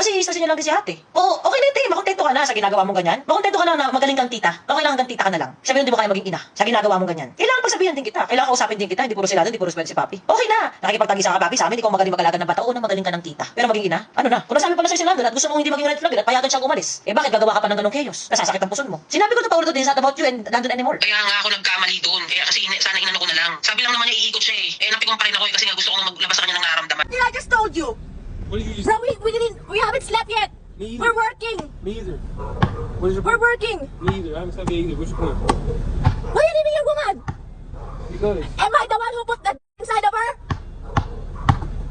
Kasi istasin niya lang din si ate. Oo, okay na te, makontento ka na sa ginagawa mong ganyan. Makontento ka na magaling kang tita. Okay lang hanggang tita ka na lang. Sabi nun, di mo kaya maging ina sa ginagawa mong ganyan. Kailangan pagsabihan din kita. Kailangan kausapin din kita. Hindi puro sila, hindi puro si papi. Okay na. Nakikipagtagisa ka papi sa amin, ikaw magaling mag-alaga ng bata. Oo na magaling ka ng tita. Pero maging ina? Ano na? Kung nasabi pa na si Landon at gusto mong hindi maging red flag at payagan siyang umalis. Eh bakit gagawa ka pa ng ganong chaos? Nasasakit ang puson mo. Sinabi ko to Paolo din sa about you and Landon anymore. Kaya nga ako nagkamali doon. Kaya kasi sana inano ko na lang. Sabi lang naman niya iikot siya eh. Eh napikon pa rin ako eh kasi nga gusto ko na maglabas sa kanya ng nararamdaman. I just told you. What did you just... Bro, we haven't slept yet. Me either. We're working. Me either. What is your We're point? working. Me either. I haven't said me either. What's your point? Why are you leaving your woman? Because... Am I the one who put that inside of her?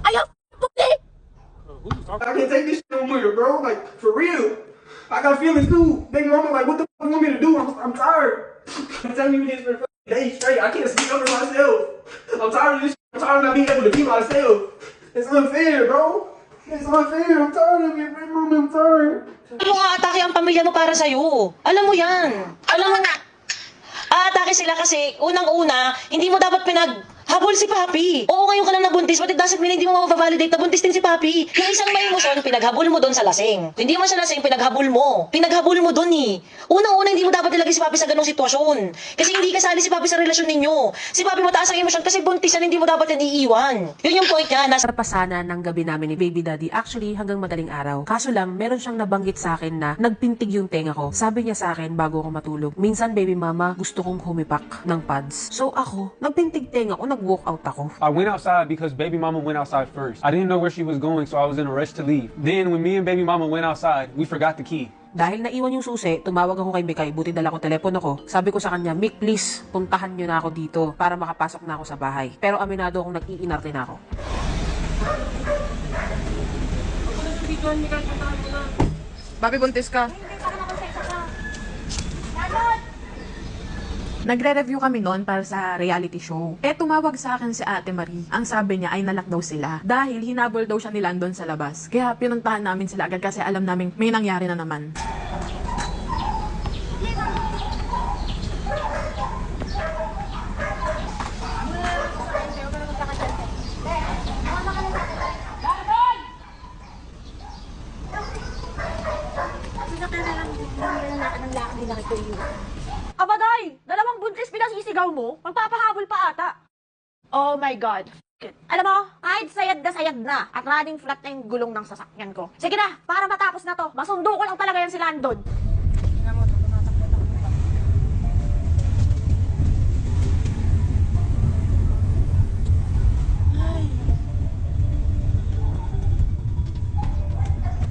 Are you pussy? Who you talking I can't take this shit no more, bro. Like, for real. I got feelings too. Baby mama, like, what the fuck you want me to do? I'm tired. I'm telling you this for the days straight. I can't speak up for myself. I'm tired of this shit. I'm tired of not being able to be myself. It's unfair, bro. It's unfair. I'm tired of it, baby mama. I'm tired. Alam mo, atake ang pamilya mo para sa'yo. Alam mo yan. Alam mo na. Atake sila kasi, unang-una, hindi mo dapat habol si Papi. Oo, ngayon ka lang nabuntis, but it doesn't mean hindi mo ma-validate na buntis din si Papi. Yung isang may emosyon, pinaghabol mo doon sa lasing. Hindi man siya lasing, pinaghabol mo. Pinaghabol mo doon eh. Unang-una, hindi mo dapat ilagay si Papi sa ganong sitwasyon. Kasi hindi kasali si Papi sa relasyon ninyo. Si Papi mataas ang emosyon kasi buntis yan, hindi mo dapat yan iiwan. Yun yung point niya. Pasana ng gabi namin ni Baby Daddy, actually hanggang madaling araw. Kaso lang, meron siyang nabanggit sa akin na nagpintig yung tenga ko. Sabi niya sa akin bago ako matulog, minsan baby mama, gusto kong humipak ng pads. So ako, nagpintig tenga ko, nag-walk out ako. I went outside because baby mama went outside first. I didn't know where she was going, so I was in a rush to leave. Then when me and baby mama went outside, we forgot the key. Dahil naiwan yung susi, tumawag ako kay Mikay, buti dala ko telepono ko. Sabi ko sa kanya, Mik, please, puntahan nyo na ako dito para makapasok na ako sa bahay. Pero aminado akong nag-iinarte na ako. Babi, buntis ka. Nagre-review kami noon para sa reality show. Eh, tumawag sa akin si Ate Marie. Ang sabi niya ay nalak daw sila. Dahil hinabol daw siya ni Landon sa labas. Kaya pinuntahan namin sila agad kasi alam namin may nangyari na naman. Abagay! Dalawang buntis pinasisigaw mo? Magpapahabol pa ata. Oh my God. Alam mo, kahit sayad na at running flat na yung gulong ng sasakyan ko. Sige na, para matapos na to, masundo ko lang talaga yan si Landon.